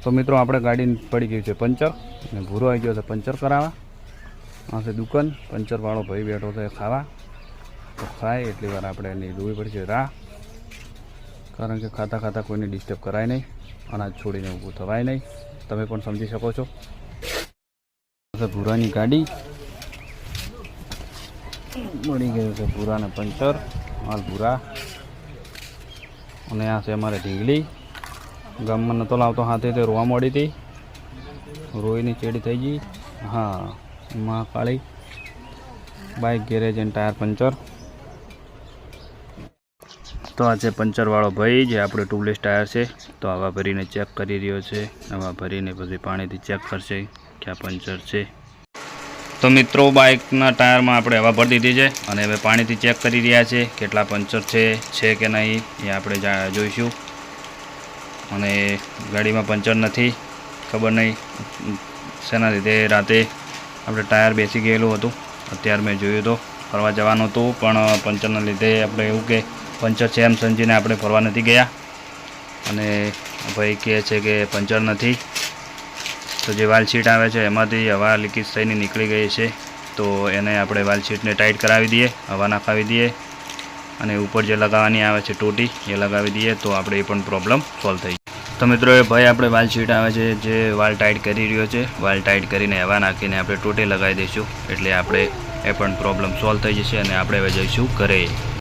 तो मित्रों આપણે ગાડી પડી ગઈ છે પંચર અને ભૂરો આવી ગયો છે પંચર કરાવવા। આ છે દુકાન, પંચર વાળો ભાઈ બેઠો છે ખાવા। તો ખાય એટલી વાર આપણે એની દોવી પડશે રાહ, કારણ કે ખાતા ખાતા કોઈને ડિસ્ટર્બ કરાય નહીં, અનાજ છોડીને ઊભું થવાય નહીં, તમે પણ સમજી શકો છો। ભૂરાની ગાડી મળી ગયું છે, ભૂરાને પંચર, હાલ ભૂરા। અને આ છે અમારે ઢીંગલી, ગામમાં નહોતો લાવતો હાથે તે રોવા મળી હતી, રોઈની ચેડી થઈ ગઈ। હા, Mahakali bike garage and tyre puncture. તો આ છે પંચરવાળો ભાઈ, જે આપણે ટ્યુબલેસ ટાયર છે તો હવા ભરીને ચેક કરી રહ્યો છે। હવા ભરીને પછી પાણીથી ચેક કરશે કે આ પંચર છે। તો મિત્રો બાઇકના ટાયરમાં આપણે હવા ભરી દીધી છે અને હવે પાણીથી ચેક કરી રહ્યા છે કેટલા પંચર છે કે નહીં એ આપણે જોઈશું। અને ગાડીમાં પંચર નથી, ખબર નહીં શેના લીધે રાતે આપણે ટાયર બેસી ગયેલું હતું। અત્યારે મેં જોયું તો ફરવા જવાનું હતું, પણ પંચરના લીધે આપણે એવું કે પંચર છે એમ સમજીને આપણે ફરવા નથી ગયા, અને ભાઈ કહે છે કે પંચર નથી। તો જે વાલ સીટ આવે છે એમાંથી હવા લીકેજ થઈને નીકળી ગઈ છે, તો એને આપણે વાલ સીટને ટાઈટ કરાવી દઈએ, હવા નાખાવી દઈએ, અને ઉપર જે લગાવવાની આવે છે ટોટી એ લગાવી દઈએ તો આપણે એ પણ પ્રોબ્લેમ સોલ્વ થઈ જાય। તો મિત્રો એ ભાઈ આપણે વાલ સીટ આવે છે જે વાલ ટાઈટ કરી રહ્યો છે, વાલ ટાઈટ કરીને હવા નાખીને આપણે ટોટી લગાવી દઈશું, એટલે આપણે એ પણ પ્રોબ્લેમ સોલ્વ થઈ જશે અને આપણે હવે જઈશું ઘરે।